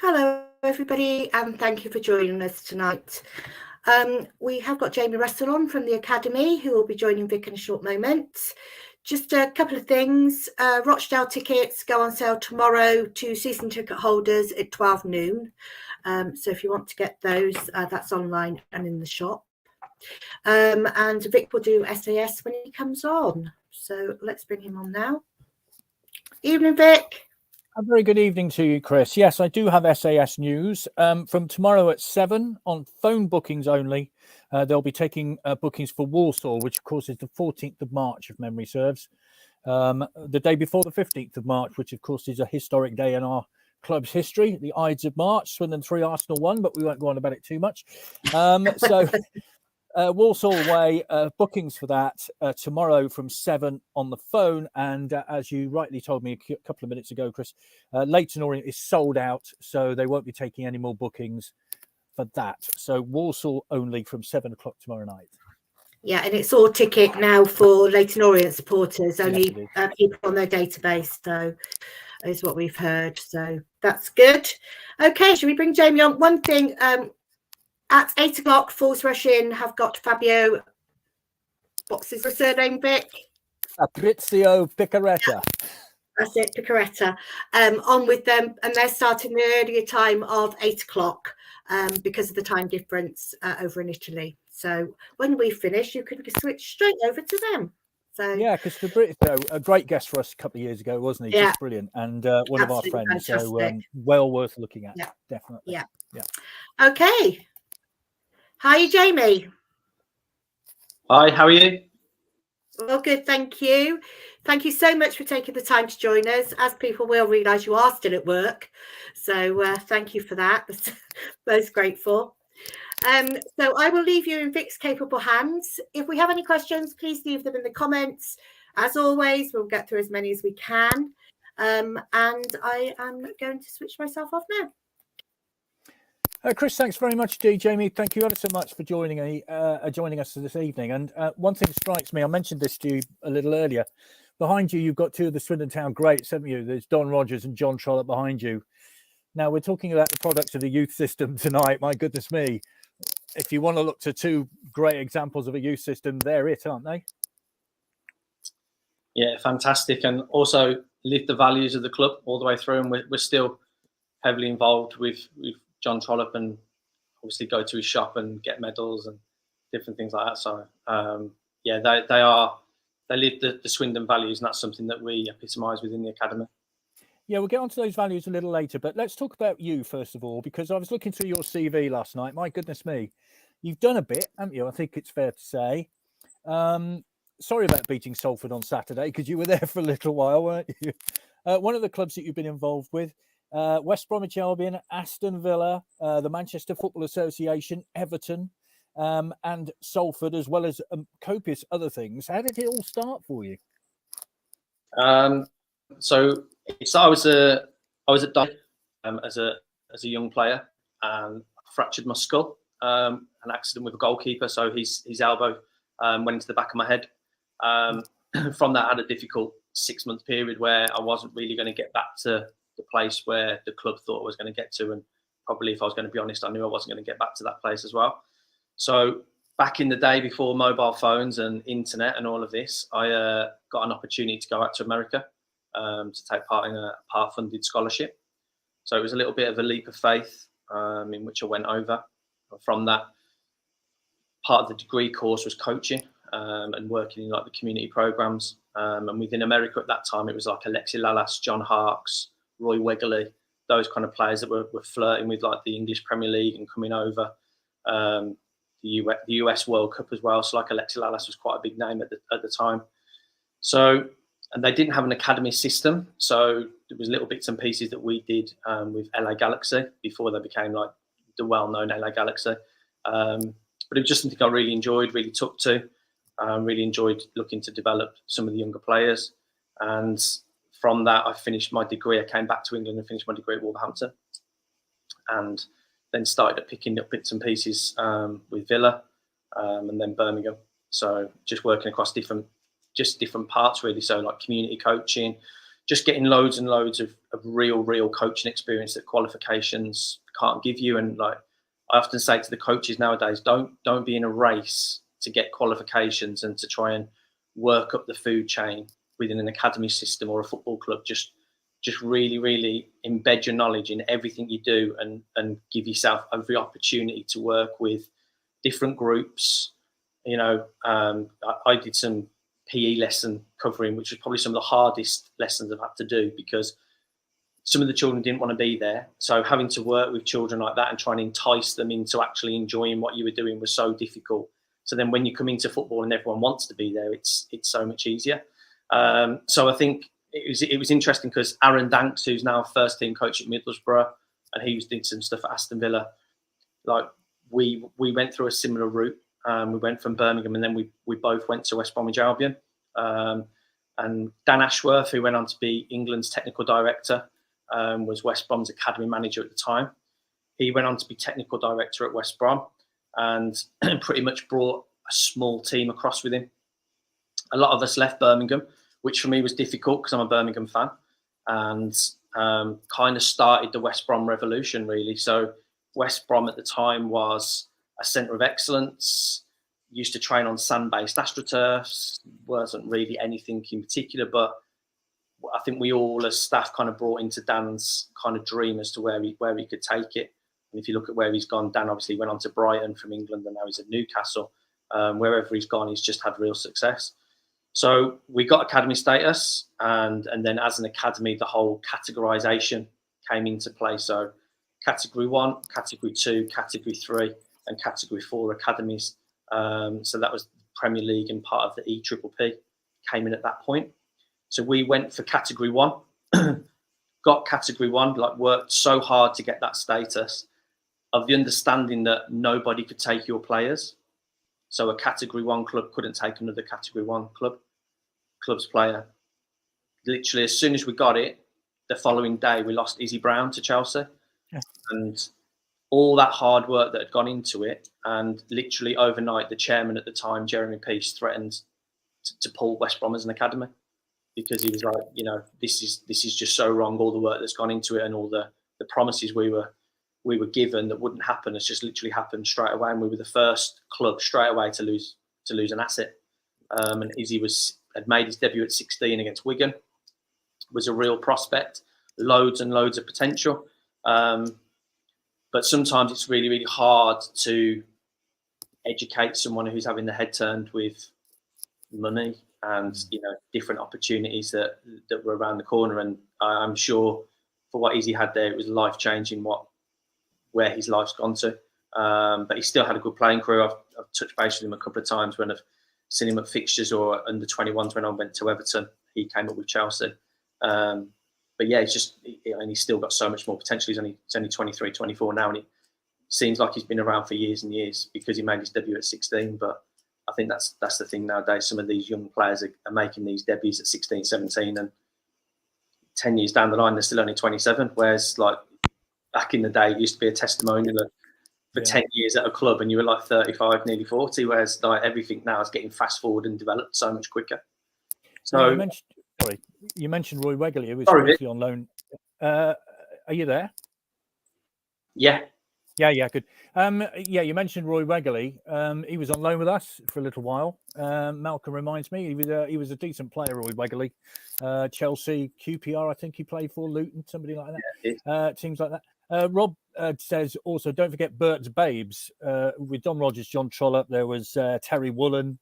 Hello, everybody, and thank you for joining us tonight. We have got Jamie Russell on from the Academy, who will be joining Vic in a short moment. Just a couple of things. Rochdale tickets go on sale tomorrow to season ticket holders at 12 noon. So if you want to get those, that's online and in the shop. And Vic will do SAS when he comes on. So let's bring him on now. Evening, Vic. A very good evening to you, Chris. Yes, I do have SAS news. From tomorrow at 7 on phone bookings only, they'll be taking bookings for Walsall, which of course is the 14th of March, if memory serves. The day before the 15th of March, which of course is a historic day in our club's history, the Ides of March, Swindon 3, Arsenal 1, but we won't go on about it too much. Walsall Way, bookings for that tomorrow from 7 on the phone. And as you rightly told me a couple of minutes ago, Chris, Leyton Orient is sold out, so they won't be taking any more bookings for that. So Walsall only from 7 o'clock tomorrow night. Yeah, and it's all ticket now for Leyton Orient supporters, only people on their database, so is what we've heard. So that's good. Okay, should we bring Jamie on? One thing, at 8 o'clock, Fools Rush In have got Fabio, what's his surname, Vic? Fabrizio Picaretta. That's it, Picaretta. On with them, and they're starting the earlier time of 8 o'clock because of the time difference over in Italy. So when we finish, you can switch straight over to them. So yeah, because Fabrizio, a great guest for us a couple of years ago, wasn't he? Yeah. Just brilliant, and one of our friends. Fantastic. So well worth looking at. Yeah. Definitely. Yeah. Okay. Hi, Jamie. Hi, how are you? Well, good, thank you. Thank you so much for taking the time to join us. As people will realise, you are still at work. So thank you for that. Most grateful. So I will leave you in Vic's capable hands. If we have any questions, please leave them in the comments. As always, we'll get through as many as we can. And I am going to switch myself off now. Chris, thanks very much indeed. Jamie, thank you ever so much for joining us this evening. And one thing strikes me, I mentioned this to you a little earlier. Behind you, you've got two of the Swindon Town greats, haven't you? There's Don Rogers and John Trollope behind you. Now, we're talking about the products of the youth system tonight. My goodness me. If you want to look to two great examples of a youth system, they're it, aren't they? Yeah, fantastic. And also live the values of the club all the way through. And we're still heavily involved with John Trollope, and obviously go to his shop and get medals and different things like that. So yeah, they live the Swindon values, and that's something that we epitomise within the academy. Yeah, we'll get onto those values a little later, but let's talk about you first of all, because I was looking through your CV last night. My goodness me, you've done a bit, haven't you? I think it's fair to say. Sorry about beating Salford on Saturday, because you were there for a little while, weren't you? One of the clubs that you've been involved with, West Bromwich Albion, Aston Villa, the Manchester Football Association, Everton, and Salford, as well as copious other things. How did it all start for you? So I was at Dundee as a young player, and fractured my skull. An accident with a goalkeeper, so his elbow went into the back of my head. From that, I had a difficult 6-month period where I wasn't really going to get back to the place where the club thought I was going to get to, and probably, if I was going to be honest, I knew I wasn't going to get back to that place as well. So back in the day, before mobile phones and internet and all of this, I got an opportunity to go out to America to take part in a part-funded scholarship. So it was a little bit of a leap of faith in which I went over. From that, part of the degree course was coaching and working in like the community programs. And within America at that time, it was like Alexi Lalas, John Harkes, Roy Wegely, those kind of players that were flirting with like the English Premier League and coming over. The US World Cup as well. So like Alexi Lalas was quite a big name at the time. So, and they didn't have an academy system. So there was little bits and pieces that we did with LA Galaxy before they became like the well-known LA Galaxy. But it was just something I really enjoyed, really took to. Really enjoyed looking to develop some of the younger players. And from that, I finished my degree. I came back to England and finished my degree at Wolverhampton. And then started picking up bits and pieces with Villa and then Birmingham. So just working across different parts really. So like community coaching, just getting loads and loads of real coaching experience that qualifications can't give you. And like I often say to the coaches nowadays, don't be in a race to get qualifications and to try and work up the food chain within an academy system or a football club. Just really embed your knowledge in everything you do, and give yourself every opportunity to work with different groups. You know, I did some PE lesson covering, which was probably some of the hardest lessons I've had to do, because some of the children didn't want to be there. So having to work with children like that and trying to entice them into actually enjoying what you were doing was so difficult. So then when you come into football and everyone wants to be there, it's so much easier. So I think it was interesting because Aaron Danks, who's now first team coach at Middlesbrough, and he was doing some stuff at Aston Villa, like we went through a similar route. We went from Birmingham, and then we both went to West Bromwich Albion. And Dan Ashworth, who went on to be England's technical director, was West Brom's academy manager at the time. He went on to be technical director at West Brom, and pretty much brought a small team across with him. A lot of us left Birmingham, which for me was difficult because I'm a Birmingham fan, and kind of started the West Brom revolution, really. So West Brom at the time was a centre of excellence, used to train on sand-based astroturfs, wasn't really anything in particular, but I think we all as staff kind of brought into Dan's kind of dream as to where he could take it. And if you look at where he's gone, Dan obviously went on to Brighton from England, and now he's at Newcastle. Wherever he's gone, he's just had real success. So we got academy status, and then as an academy, the whole categorisation came into play. So Category 1, Category 2, Category 3, and Category 4 academies. So that was Premier League and part of the EPPP came in at that point. So we went for Category 1, got Category 1, like worked so hard to get that status, of the understanding that nobody could take your players. So a Category 1 club couldn't take another Category 1 club's player. Literally, as soon as we got it, the following day, we lost Izzy Brown to Chelsea. Yeah. And all that hard work that had gone into it, and literally overnight, the chairman at the time, Jeremy Peace, threatened to pull West Brom as an academy, because he was like, you know, this is just so wrong. All the work that's gone into it and all the promises we were given that wouldn't happen has just literally happened straight away. And we were the first club straight away to lose an asset. And Izzy had made his debut at 16 against Wigan, was a real prospect, loads and loads of potential. But sometimes it's really, really hard to educate someone who's having their head turned with money and, you know, different opportunities that were around the corner. And I'm sure for what Izzy had there, it was life-changing where his life's gone to. But he still had a good playing career. I've touched base with him a couple of times when I've seen him at fixtures or under 21s when I went to Everton. He came up with Chelsea. But yeah, he's still got so much more potential. He's only 23, 24 now, and it seems like he's been around for years and years because he made his debut at 16. But I think that's the thing nowadays. Some of these young players are making these debuts at 16, 17, and 10 years down the line, they're still only 27. Whereas, like, back in the day, it used to be a testimonial for 10 years at a club and you were like 35, nearly 40, whereas like everything now is getting fast forward and developed so much quicker. So you mentioned Roy Wegely, who was briefly on loan. Are you there? Yeah, good. You mentioned Roy Wegely. He was on loan with us for a little while. Malcolm reminds me he was a decent player, Roy Wegely. Chelsea, QPR, I think he played for, Luton, somebody like that. Teams like that. Rob says also, don't forget Bert's Babes. With Don Rogers, John Trollope, there was Terry Woolen,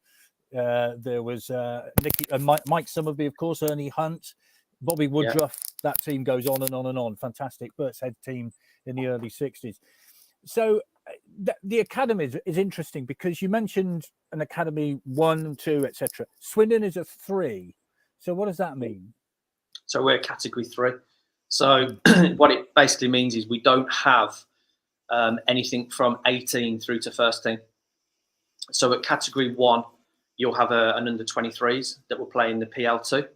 there was Mike Summerby, of course, Ernie Hunt, Bobby Woodruff. That team goes on and on and on. Fantastic. Bert's head team in the early 60s. So the academy is interesting because you mentioned an academy 1, 2, etc. Swindon is a 3. So what does that mean? So we're Category 3. So what it basically means is we don't have anything from 18 through to first team. So at Category 1, you'll have an under-23s that will play in the PL2.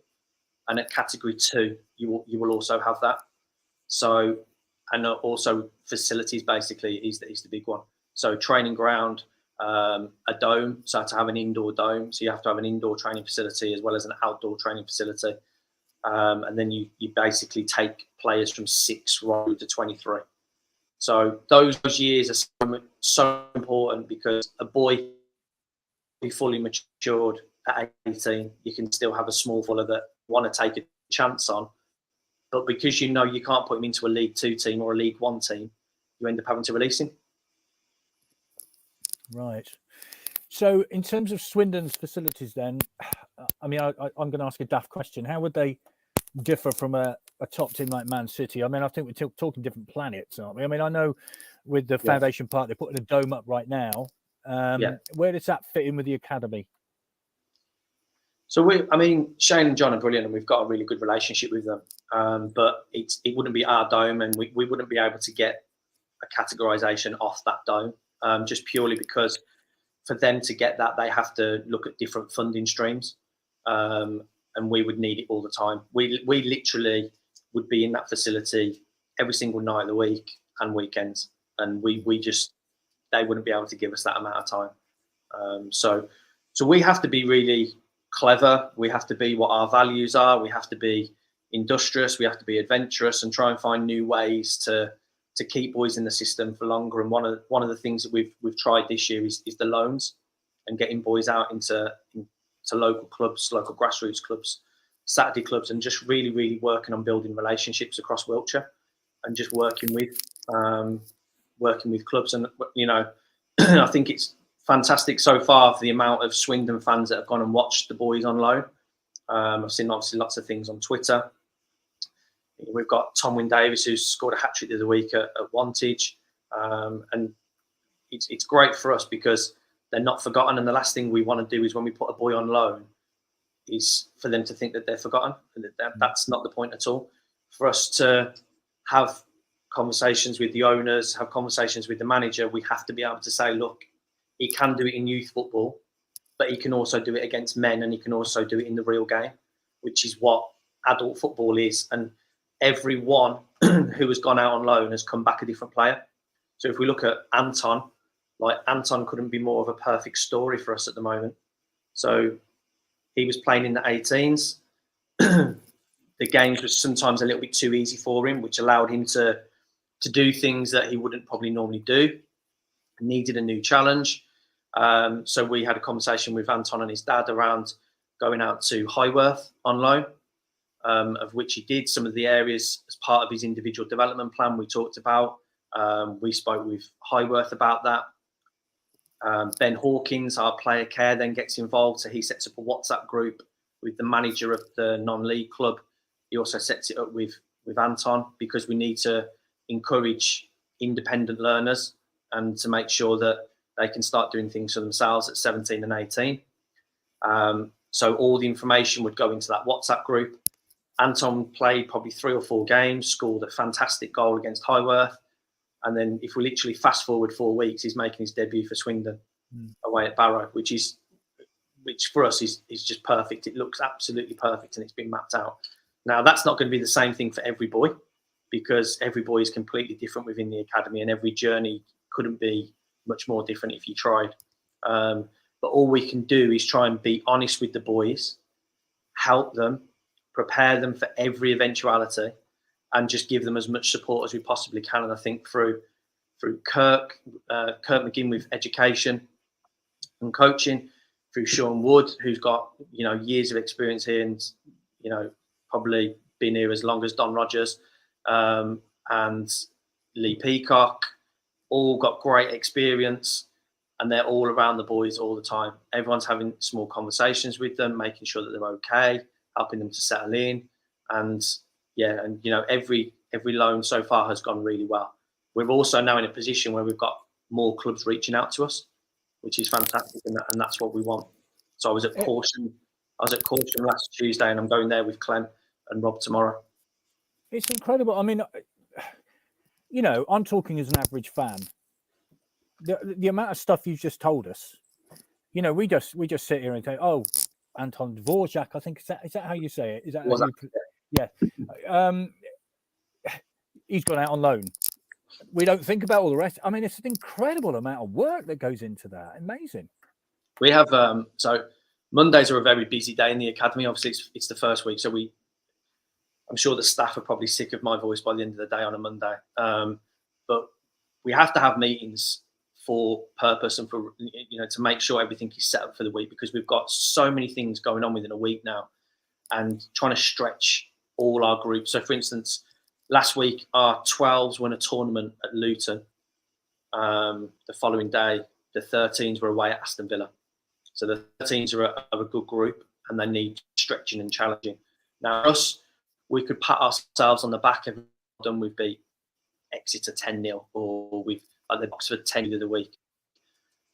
And at Category 2, you will also have that. So, and also facilities basically is the big one. So training ground, a dome, so to have an indoor dome. So you have to have an indoor training facility as well as an outdoor training facility. and then you basically take players from 6 right to 23. So those years are so important, because a boy be fully matured at 18, you can still have a small fuller that want to take a chance on, but because you know you can't put him into a League 2 team or a League 1 team, you end up having to release him. Right. So in terms of Swindon's facilities then, I mean, I'm going to ask a daft question. How would they differ from a top team like Man City? I mean, I think we're talking different planets, aren't we? I mean, I know with the Foundation Park, they're putting a dome up right now. Where does that fit in with the academy? So Shane and John are brilliant, and we've got a really good relationship with them. But it wouldn't be our dome, and we wouldn't be able to get a categorisation off that dome, just purely because for them to get that, they have to look at different funding streams, and we would need it all the time. We literally would be in that facility every single night of the week and weekends, and they wouldn't be able to give us that amount of time. So we have to be really clever. We have to be what our values are. We have to be industrious. We have to be adventurous and try and find new ways to keep boys in the system for longer. And one of the things that we've tried this year is the loans, and getting boys out into local clubs, local grassroots clubs, Saturday clubs, and just really, really working on building relationships across Wiltshire, and just working with clubs. And I think it's fantastic so far for the amount of Swindon fans that have gone and watched the boys on loan. I've seen obviously lots of things on Twitter. We've got Tom Wynne-Davis, who's scored a hat-trick the other week at Wantage. And it's great for us because they're not forgotten. And the last thing we want to do is, when we put a boy on loan, is for them to think that they're forgotten. And that's not the point at all. For us to have conversations with the owners, have conversations with the manager, we have to be able to say, look, he can do it in youth football, but he can also do it against men, and he can also do it in the real game, which is what adult football is. And everyone who has gone out on loan has come back a different player. So if we look at Anton, Anton couldn't be more of a perfect story for us at the moment. So he was playing in the 18s. The games were sometimes a little bit too easy for him, which allowed him to do things that he wouldn't probably normally do. Needed a new challenge. So we had a conversation with Anton and his dad around going out to Highworth on loan, of which he did. Some of the areas as part of his individual development plan we talked about. We spoke with Highworth about that. Ben Hawkins, our player care, then gets involved. So he sets up a WhatsApp group with the manager of the non-league club. He also sets it up with Anton, because we need to encourage independent learners and to make sure that they can start doing things for themselves at 17 and 18. So all the information would go into that WhatsApp group. Anton played probably 3 or 4 games, scored a fantastic goal against Highworth. And then if we literally fast forward 4 weeks, he's making his debut for Swindon away at Barrow, which for us is just perfect. It looks absolutely perfect, and it's been mapped out. Now, that's not going to be the same thing for every boy, because every boy is completely different within the academy, and every journey couldn't be much more different if you tried. But all we can do is try and be honest with the boys, help them, prepare them for every eventuality, and just give them as much support as we possibly can. And I think through Kirk McGinn with education and coaching, through Sean Wood, who's got years of experience here, and probably been here as long as Don Rogers, and Lee Peacock, all got great experience, and they're all around the boys all the time. Everyone's having small conversations with them, making sure that they're okay, helping them to settle in, and every loan so far has gone really well. We're also now in a position where we've got more clubs reaching out to us, which is fantastic, and that's what we want. So I was at Caution last Tuesday, and I'm going there with Clem and Rob tomorrow. It's incredible. I mean, I'm talking as an average fan. The amount of stuff you've just told us, we just sit here and say, oh, Anton Dvorak, I think, is that how you say it? Is that how you, yeah. He's gone out on loan. We don't think about all the rest. I mean, it's an incredible amount of work that goes into that. Amazing. We have so Mondays are a very busy day in the academy. Obviously, it's the first week, so I'm sure the staff are probably sick of my voice by the end of the day on a Monday. But we have to have meetings for purpose and for, to make sure everything is set up for the week, because we've got so many things going on within a week now, and trying to stretch all our groups. So, for instance, last week our 12s won a tournament at Luton. The following day, the 13s were away at Aston Villa. So the 13s are a good group, and they need stretching and challenging. Now, us, we could pat ourselves on the back every time we've beat Exeter 10-0, or we've at the Oxford 10 of the week.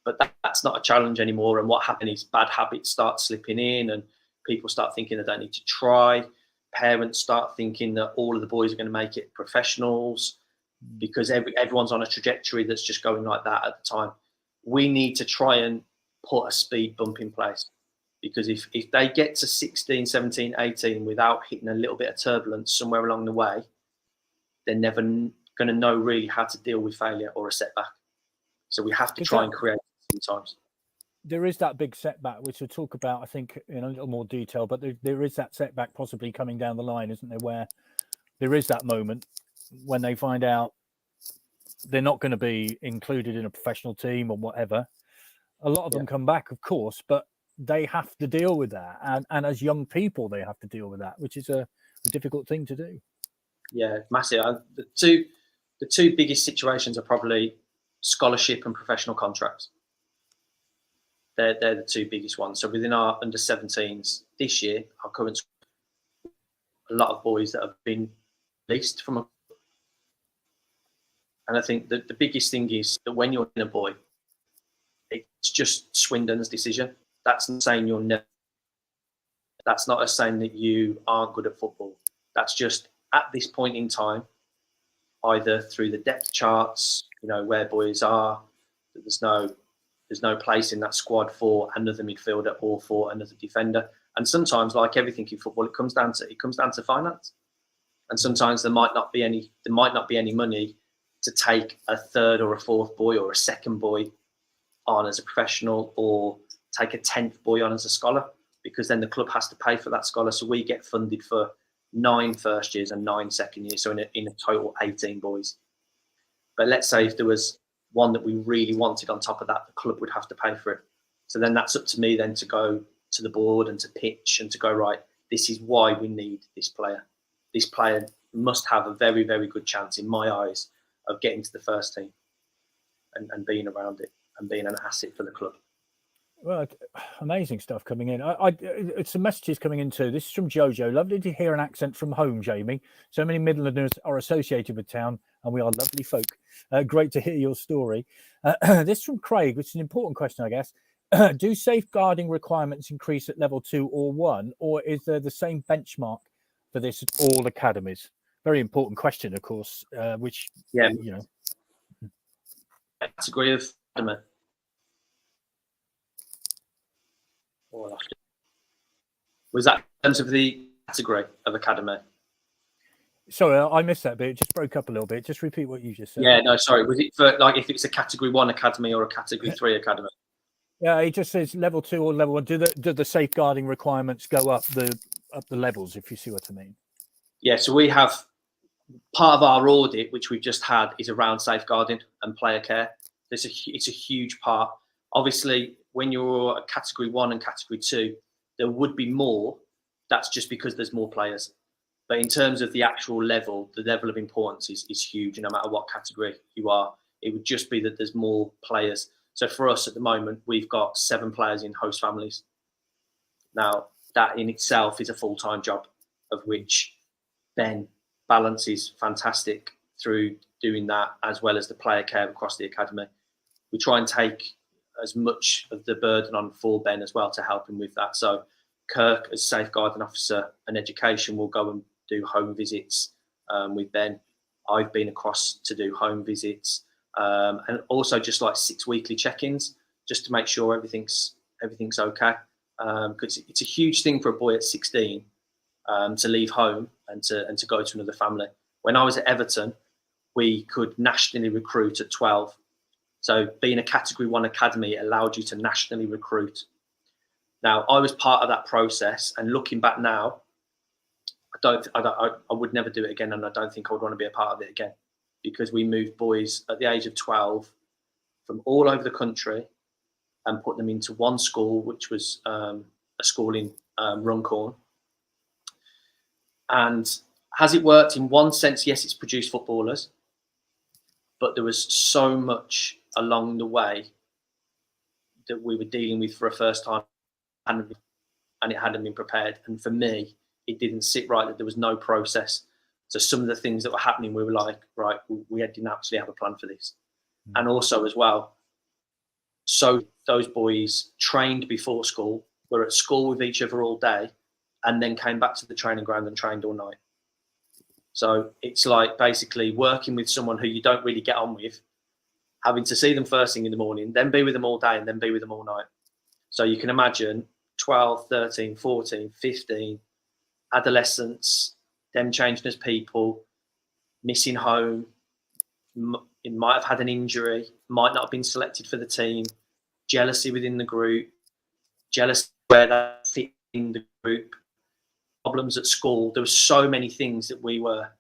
But that's not a challenge anymore. And what happens is bad habits start slipping in, and people start thinking they don't need to try. Parents start thinking that all of the boys are going to make it professionals, because everyone's on a trajectory that's just going like that at the time. We need to try and put a speed bump in place, because if they get to 16, 17, 18 without hitting a little bit of turbulence somewhere along the way, they're never going to know really how to deal with failure or a setback. So we have to try and create it sometimes. There is that big setback, which we'll talk about, I think, in a little more detail, but there is that setback possibly coming down the line, isn't there, where there is that moment when they find out they're not going to be included in a professional team or whatever. A lot of them come back, of course, but they have to deal with that. And as young people, they have to deal with that, which is a difficult thing to do. Yeah, massive. The two biggest situations are probably scholarship and professional contracts. They're the two biggest ones. So within our under 17s this year, our current, a lot of boys that have been released from and I think that the biggest thing is that when you're in a boy, it's just Swindon's decision. That's not saying you're never. That's not us saying that you aren't good at football. That's just at this point in time, either through the depth charts, where boys are, that there's no place in that squad for another midfielder or for another defender. And sometimes, like everything in football, it comes down to finance. And sometimes there might not be any money to take a third or a fourth boy or a second boy on as a professional, or take a 10th boy on as a scholar, because then the club has to pay for that scholar. So we get funded for 9 first years and 9 second years. So in a total 18 boys. But let's say if there was one that we really wanted on top of that, the club would have to pay for it. So then that's up to me then to go to the board and to pitch and to go, right, this is why we need this player. This player must have a very, very good chance, in my eyes, of getting to the first team and being around it and being an asset for the club. Well, amazing stuff coming in. It's some messages coming in too. This is from Jojo. Lovely to hear an accent from home, Jamie. So many Midlanders are associated with town, and we are lovely folk. Great to hear your story. This from Craig, which is an important question, I guess. Do safeguarding requirements increase at level 2 or 1, or is there the same benchmark for this at all academies? Very important question, of course, which, category of academy. Was that in terms of the category of academy? Sorry, I missed that bit. It just broke up a little bit. Just repeat what you just said. Yeah, no, sorry. Was it for if it's a category 1 academy or a category 3 academy? Yeah, it just says level 2 or level 1. Do the safeguarding requirements go up the levels, if you see what I mean? Yeah, so we have part of our audit, which we've just had, is around safeguarding and player care. It's a huge part. Obviously, when you're a category 1 and category 2, there would be more. That's just because there's more players. But in terms of the actual level, the level of importance is huge. No matter what category you are, it would just be that there's more players. So for us at the moment, we've got 7 players in host families. Now, that in itself is a full-time job, of which Ben balance is fantastic through doing that, as well as the player care across the academy. We try and take as much of the burden on for Ben as well to help him with that. So Kirk, as safeguarding officer and education, will go and do home visits with Ben. I've been across to do home visits and also just like 6 weekly check-ins, just to make sure everything's okay. Because it's a huge thing for a boy at 16 to leave home and to go to another family. When I was at Everton, we could nationally recruit at 12. So being a category 1 academy allowed you to nationally recruit. Now, I was part of that process, and looking back now, I would never do it again, and I don't think I would want to be a part of it again, because we moved boys at the age of 12 from all over the country and put them into one school, which was a school in Runcorn. And has it worked? In one sense, yes, it's produced footballers, but there was so much along the way that we were dealing with for a first time, and it hadn't been prepared. And for me, it didn't sit right that there was no process. So some of the things that were happening, we were like, right, we didn't actually have a plan for this. And also as well, so those boys trained before school, were at school with each other all day, and then came back to the training ground and trained all night. So it's like basically working with someone who you don't really get on with, having to see them first thing in the morning, then be with them all day, and then be with them all night. So you can imagine 12, 13, 14, 15, adolescents, them changing as people, missing home, it might have had an injury, might not have been selected for the team, jealousy within the group, jealousy where they fit in the group, problems at school. There were so many things that we were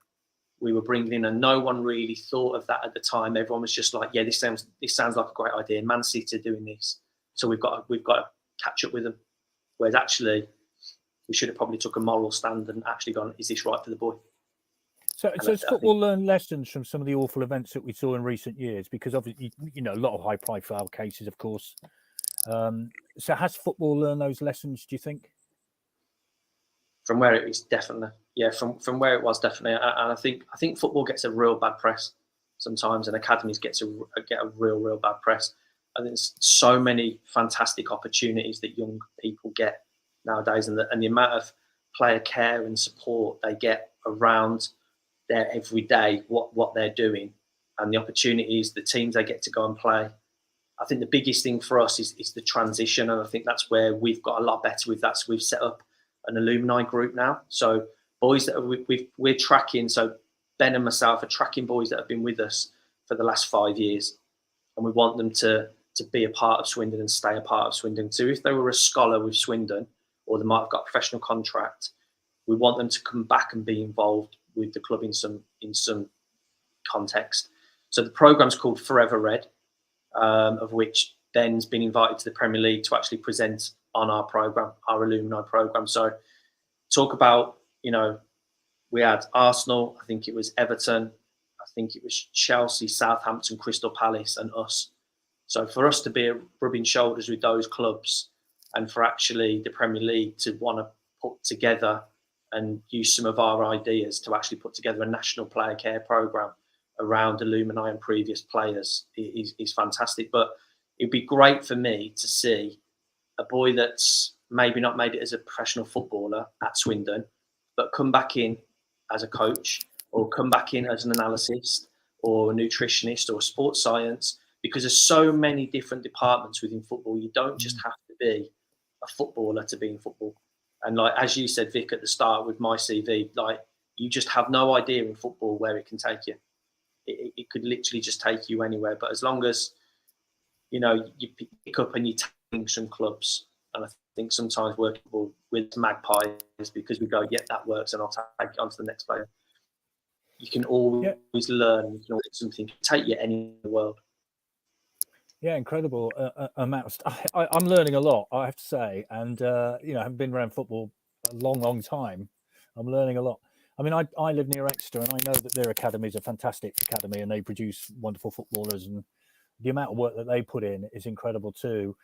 bringing in, and no one really thought of that at the time. Everyone was just like, yeah, this sounds like a great idea. Man City are doing this, so we've got to catch up with them. Whereas actually, we should have probably took a moral stand and actually gone, is this right for the boy? So has football learned lessons from some of the awful events that we saw in recent years? Because obviously, you know, a lot of high-profile cases, of course. So has football learned those lessons, do you think? From where it is, definitely. Yeah, from where it was, definitely. And I think football gets a real bad press sometimes, and academies get a real bad press. I think there's so many fantastic opportunities that young people get nowadays, and the amount of player care and support they get around their everyday, what they're doing, and the opportunities, the teams they get to go and play. I think the biggest thing for us is the transition, and I think that's where we've got a lot better with that. So we've set up an alumni group now. So boys that we're tracking, so Ben and myself are tracking boys that have been with us for the last 5 years, and we want them to be a part of Swindon and stay a part of Swindon. So if they were a scholar with Swindon, or they might have got a professional contract, we want them to come back and be involved with the club in some context. So the programme's called Forever Red, of which Ben's been invited to the Premier League to actually present on our programme, our alumni programme. So talk about, you know, we had Arsenal, I think it was Everton, I think it was Chelsea, Southampton, Crystal Palace and us. So for us to be rubbing shoulders with those clubs, and for actually the Premier League to want to put together and use some of our ideas to actually put together a national player care programme around alumni and previous players is fantastic. But it'd be great for me to see a boy that's maybe not made it as a professional footballer at Swindon, but come back in as a coach, or come back in as an analyst or a nutritionist or sports science, because there's so many different departments within football. You don't just have to be a footballer to be in football. And like, as you said, Vic, at the start with my CV, like, you just have no idea in football where it can take you. It could literally just take you anywhere. But as long as, you know, you pick up and you take some clubs, and I think sometimes working with Magpies, because we go, yeah, that works, and I'll take it on to the next player. You can always learn. You can always something take you anywhere in the world. Yeah, incredible amount of stuff. I'm learning a lot, I have to say. And, you know, I haven't been around football a long time. I'm learning a lot. I mean, I live near Exeter, and I know that their academy is a fantastic academy, and they produce wonderful footballers, and the amount of work that they put in is incredible too.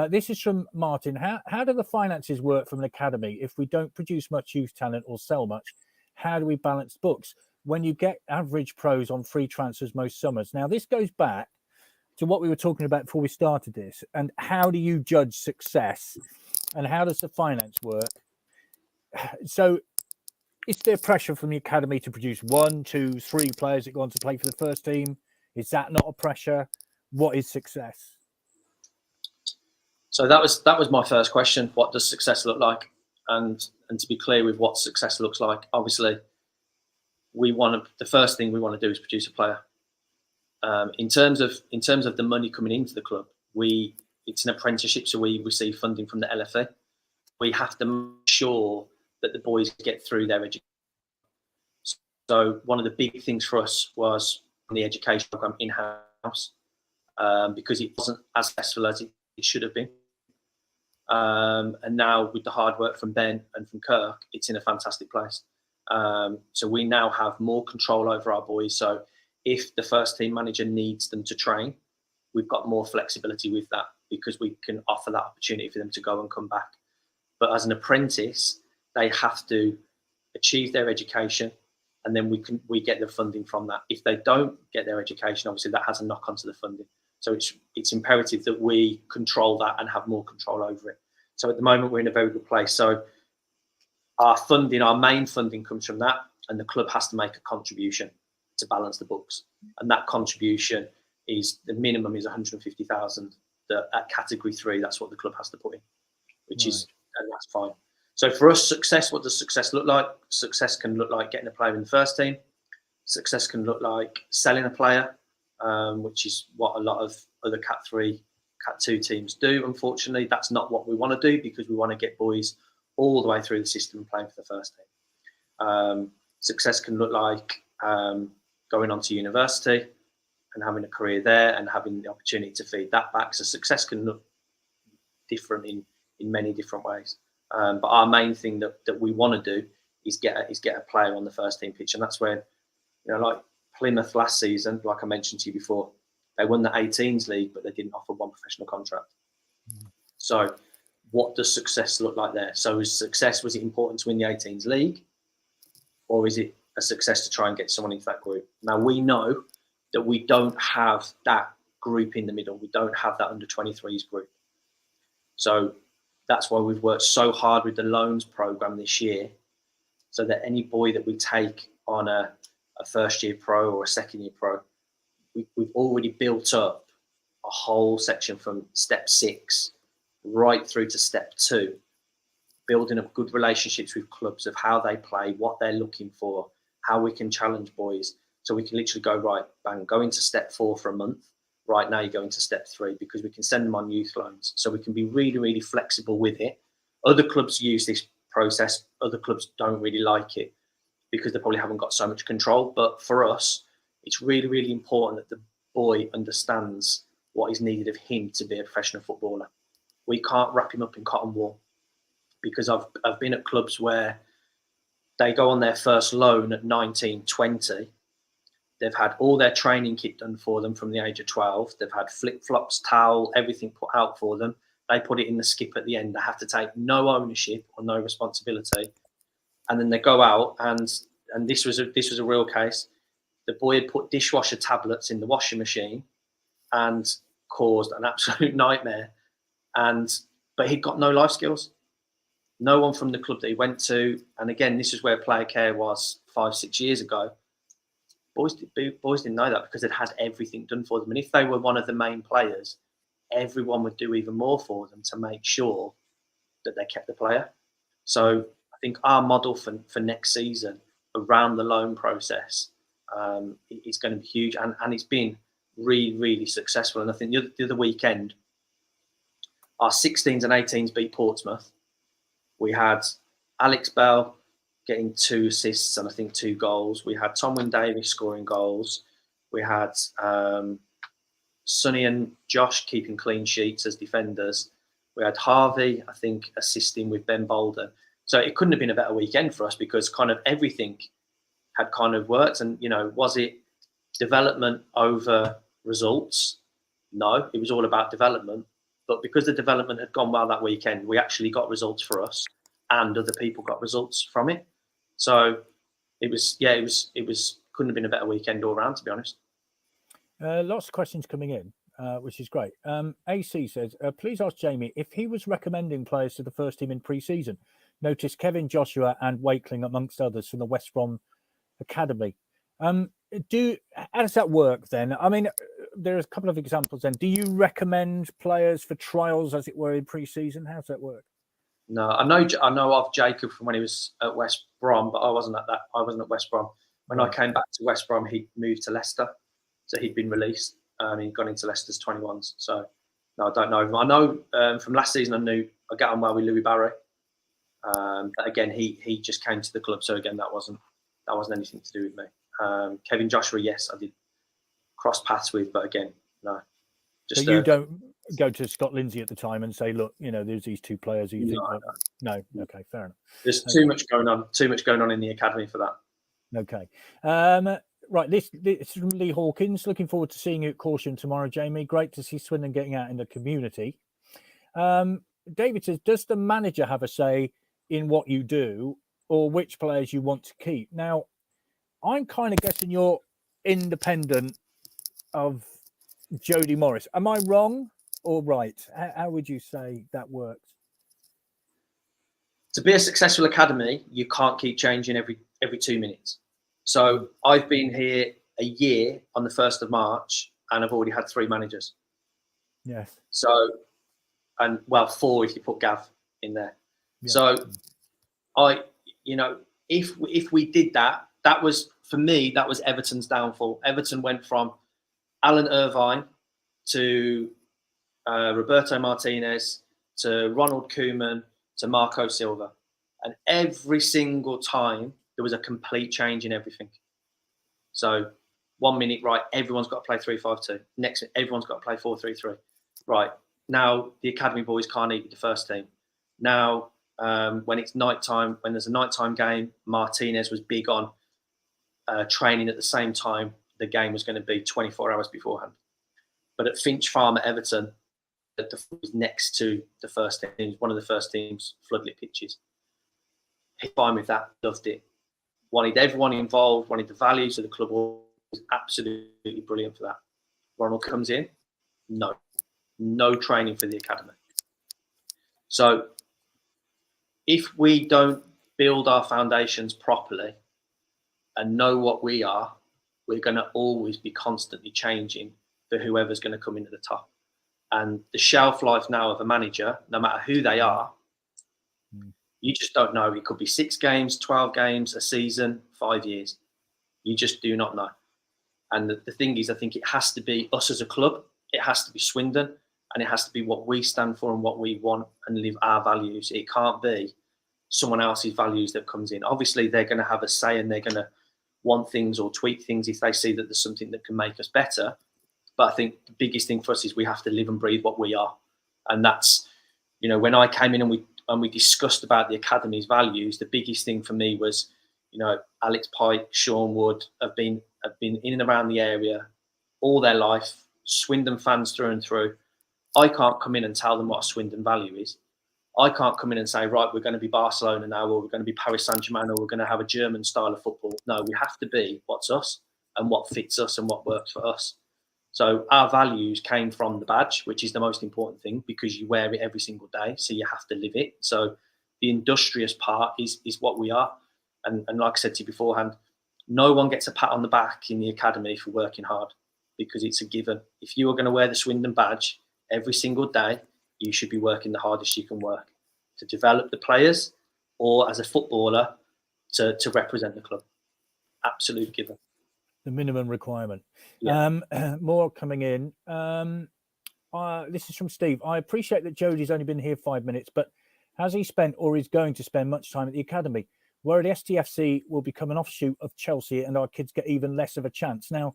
This is from Martin. How do the finances work from an academy? If we don't produce much youth talent or sell much, how do we balance books when you get average pros on free transfers most summers? Now, this goes back to what we were talking about before we started this, and how do you judge success, and how does the finance work? So is there pressure from the academy to produce 1, 2, 3 players that go on to play for the first team? Is that not a pressure? What is success? So that was my first question. What does success look like? And to be clear with what success looks like, obviously, the first thing we want to do is produce a player. In terms of the money coming into the club, it's an apprenticeship, so we receive funding from the LFA. We have to make sure that the boys get through their education. So one of the big things for us was the education program in-house, because it wasn't as successful as it should have been. And now with the hard work from Ben and from Kirk, it's in a fantastic place. So we now have more control over our boys. So if the first team manager needs them to train, we've got more flexibility with that, because we can offer that opportunity for them to go and come back. But as an apprentice, they have to achieve their education, and then we get the funding from that. If they don't get their education, obviously that has a knock onto the funding. So it's imperative that we control that and have more control over it. So at the moment, we're in a very good place. So our funding, our main funding comes from that, and the club has to make a contribution to balance the books. And that contribution is, the minimum is 150,000. At category 3, that's what the club has to put in, which is, and that's fine. So for us, success, what does success look like? Success can look like getting a player in the first team. Success can look like selling a player, which is what a lot of other Cat 3, Cat 2 teams do. Unfortunately, that's not what we want to do, because we want to get boys all the way through the system and playing for the first team. Success can look like going on to university and having a career there and having the opportunity to feed that back. So success can look different in many different ways. But our main thing that we want to do is get a player on the first team pitch. And that's where, like Plymouth last season, like I mentioned to you before, they won the 18s league, but they didn't offer one professional contract. So what does success look like there? So was it important to win the 18s league, or is it a success to try and get someone into that group? Now, we know that we don't have that group in the middle. We don't have that under 23s group. So that's why we've worked so hard with the loans program this year, so that any boy that we take on a first year pro or a second year pro, we've already built up a whole section from step 6 right through to step 2, building up good relationships with clubs of how they play, what they're looking for, how we can challenge boys. So we can literally go, right, bang, go into step 4 for a month. Right now, you go into step 3, because we can send them on youth loans. So we can be really, really flexible with it. Other clubs use this process. Other clubs don't really like it, because they probably haven't got so much control. But for us, it's really, really important that the boy understands what is needed of him to be a professional footballer. We can't wrap him up in cotton wool, because I've been at clubs where they go on their first loan at 19, 20. They've had all their training kit done for them from the age of 12. They've had flip-flops, towel, everything put out for them. They put it in the skip at the end. They have to take no ownership or no responsibility. And then they go out, and this was a real case. The boy had put dishwasher tablets in the washing machine and caused an absolute nightmare. But he'd got no life skills. No one from the club that he went to. And again, this is where player care was 5-6 years ago. Boys didn't know that, because they'd had everything done for them. And if they were one of the main players, everyone would do even more for them to make sure that they kept the player. So I think our model for next season around the loan process is going to be huge. And it's been really, really successful. And I think the other weekend, our 16s and 18s beat Portsmouth. We had Alex Bell getting 2 assists and I think 2 goals. We had Tom Wynne-Davies scoring goals. We had Sonny and Josh keeping clean sheets as defenders. We had Harvey, I think, assisting with Ben Bolden. So it couldn't have been a better weekend for us, because kind of everything had kind of worked. And, was it development over results? No, it was all about development. But because the development had gone well that weekend, we actually got results for us, and other people got results from it. So it was couldn't have been a better weekend all around, to be honest. Lots of questions coming in, which is great. AC says, please ask Jamie if he was recommending players to the first team in pre-season. Notice Kevin Joshua and Wakeling, amongst others, from the West Brom Academy. How does that work then? I mean, there's a couple of examples then. Do you recommend players for trials, as it were, in pre-season? How does that work? No, I know of Jacob from when he was at West Brom, but I wasn't at West Brom. When I came back to West Brom, he moved to Leicester. So he'd been released. He'd gone into Leicester's 21s. So no, I don't know him. I know from last season, I got on well with Louis Barry. But again, he just came to the club. So again, that wasn't That wasn't anything to do with me. Kevin Joshua, yes, I did cross paths with, but again, no. So you don't go to Scott Lindsay at the time and say, look, there's these two players who you think, no, okay, fair enough. There's too much going on in the academy for that. Okay. Right, this is from Lee Hawkins. Looking forward to seeing you at Caution tomorrow, Jamie. Great to see Swindon getting out in the community. David says, does the manager have a say in what you do or which players you want to keep? Now, I'm kind of guessing you're independent of Jody Morris. Am I wrong or right? How would you say that works? To be a successful academy, you can't keep changing every 2 minutes. So I've been here a year on the 1st of March and I've already had 3 managers. Yes. So, and 4 if you put Gav in there. Yeah. So if we did that, that was, for me, that was Everton's downfall. Everton went from Alan Irvine to Roberto Martinez to Ronald Koeman to Marco Silva. And every single time there was a complete change in everything. So 1 minute, right, everyone's got to play 3-5-2. Next, everyone's got to play 4-3-3. Right, now the academy boys can't eat with the first team. Now, when it's nighttime, when there's a nighttime game, Martinez was big on training at the same time the game was going to be 24 hours beforehand. But at Finch Farm at Everton, it was next to the first team, one of the first team's floodlit pitches. He's fine with that, loved it. Wanted everyone involved, wanted the values of the club. Was absolutely brilliant for that. Ronald comes in, no training for the academy. So if we don't build our foundations properly and know what we are, we're going to always be constantly changing for whoever's going to come into the top. And the shelf life now of a manager, no matter who they are, you just don't know. It could be 6 games, 12 games, a season, 5 years. You just do not know. And the thing is, I think it has to be us as a club. It has to be Swindon, and it has to be what we stand for and what we want and live our values. It can't be someone else's values that comes in. Obviously, they're going to have a say and they're going to want things or tweak things if they see that there's something that can make us better. But I think the biggest thing for us is we have to live and breathe what we are. And that's, when I came in and we discussed about the academy's values, the biggest thing for me was, Alex Pike, Sean Wood have been in and around the area all their life, Swindon fans through and through. I can't come in and tell them what a Swindon value is. I can't come in and say, right, we're going to be Barcelona now, or we're going to be Paris Saint-Germain, or we're going to have a German style of football. No, we have to be what's us and what fits us and what works for us. So our values came from the badge, which is the most important thing because you wear it every single day. So you have to live it. So the industrious part is what we are. And like I said to you beforehand, no one gets a pat on the back in the academy for working hard because it's a given. If you are going to wear the Swindon badge every single day, you should be working the hardest you can work to develop the players or as a footballer to represent the club. Absolute given. The minimum requirement. Yeah. More coming in. This is from Steve. I appreciate that Jody's only been here 5 minutes, but has he spent or is going to spend much time at the academy, where the STFC will become an offshoot of Chelsea and our kids get even less of a chance? Now,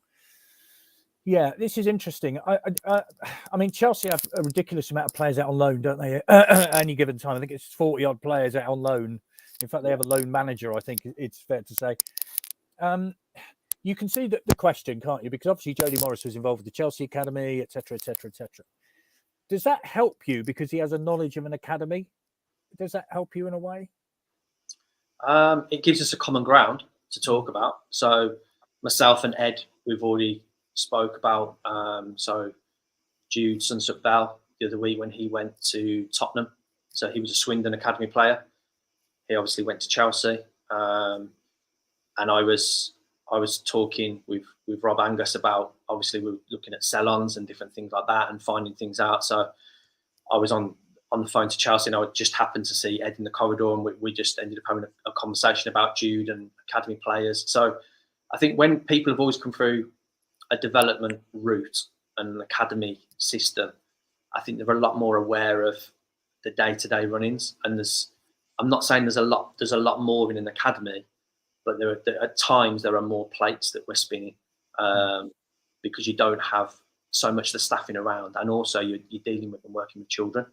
yeah, this is interesting. I mean, Chelsea have a ridiculous amount of players out on loan, don't they? At any given time, I think it's 40-odd players out on loan. In fact, they have a loan manager, I think it's fair to say. You can see the question, can't you? Because obviously Jody Morris was involved with the Chelsea Academy, etc., etc., etc. Does that help you because he has a knowledge of an academy? Does that help you in a way? It gives us a common ground to talk about. So myself and Ed, we've already spoke about. So Jude Sunsup Bell the other week when he went to Tottenham. So he was a Swindon Academy player. He obviously went to Chelsea. And I was talking with Rob Angus about, obviously we were looking at sell-ons and different things like that and finding things out. So I was on the phone to Chelsea and I just happened to see Ed in the corridor and we just ended up having a conversation about Jude and academy players. So I think when people have always come through a development route and an academy system, I think they're a lot more aware of the day-to-day run-ins. And I'm not saying there's a lot more in an academy, but at times there are more plates that we're spinning, because you don't have so much the staffing around, and also you're dealing with and working with children.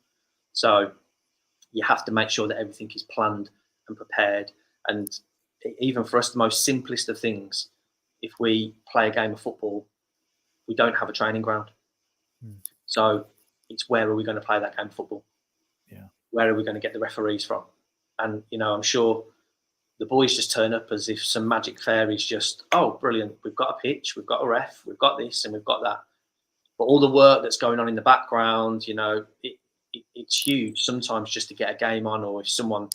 So you have to make sure that everything is planned and prepared. And even for us, the most simplest of things, if we play a game of football, we don't have a training ground. So it's, where are we going to play that game of football? Yeah. Where are we going to get the referees from? And, I'm sure the boys just turn up as if some magic fairies just, oh, brilliant, we've got a pitch, we've got a ref, we've got this and we've got that. But all the work that's going on in the background, it's huge sometimes just to get a game on, or if someone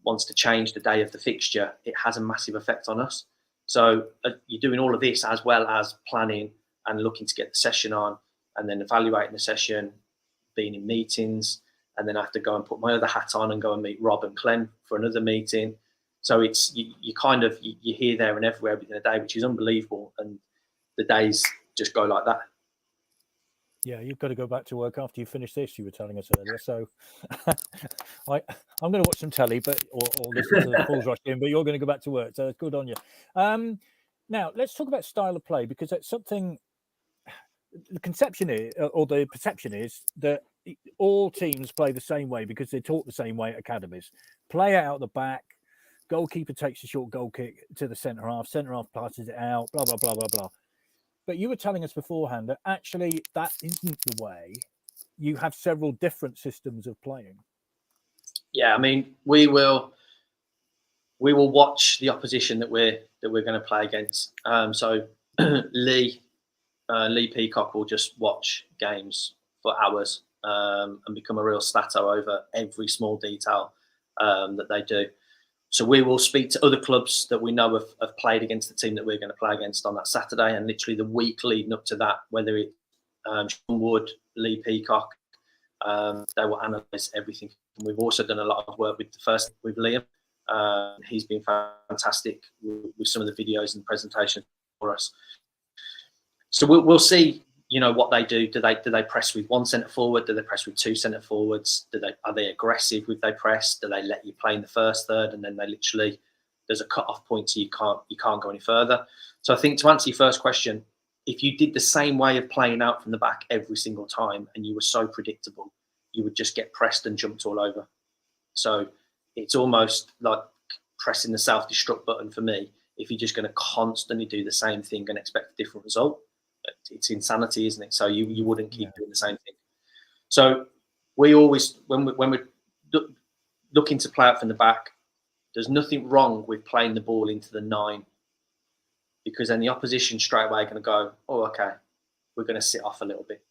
wants to change the day of the fixture, it has a massive effect on us. So you're doing all of this as well as planning and looking to get the session on, and then evaluating the session, being in meetings, and then I have to go and put my other hat on and go and meet Rob and Clem for another meeting. So it's you kind of you're here, there, and everywhere within a day, which is unbelievable. And the days just go like that. Yeah, you've got to go back to work after you finish this, you were telling us earlier. So I'm going to watch some telly, or listen to the Bulls Rush in, but you're going to go back to work. So good on you. Now, let's talk about style of play, because that's something, the conception is, or the perception is, that all teams play the same way because they're taught the same way at academies. Play out the back, goalkeeper takes a short goal kick to the centre half passes it out, blah, blah, blah, blah, blah. But you were telling us beforehand that actually that isn't the way. You have several different systems of playing. Yeah, I mean, we will watch the opposition that we're going to play against. So Lee Peacock will just watch games for hours and become a real stato over every small detail that they do. So we will speak to other clubs that we know have played against the team that we're going to play against on that Saturday, and literally the week leading up to that, whether it's Sean Wood, Lee Peacock, they will analyse everything. And we've also done a lot of work with Liam. He's been fantastic with some of the videos and presentations for us. So we'll see, what they do. Do they press with one centre forward? Do they press with two centre forwards? Are they aggressive with they press? Do they let you play in the first third, and then there's a cut-off point, so you can't go any further? So I think, to answer your first question, if you did the same way of playing out from the back every single time and you were so predictable, you would just get pressed and jumped all over. So it's almost like pressing the self-destruct button for me. If you're just going to constantly do the same thing and expect a different result, it's insanity, isn't it? So you wouldn't keep doing the same thing. So we always, when we're looking to play out from the back, there's nothing wrong with playing the ball into the 9, because then the opposition straight away are going to go, oh, okay, we're going to sit off a little bit.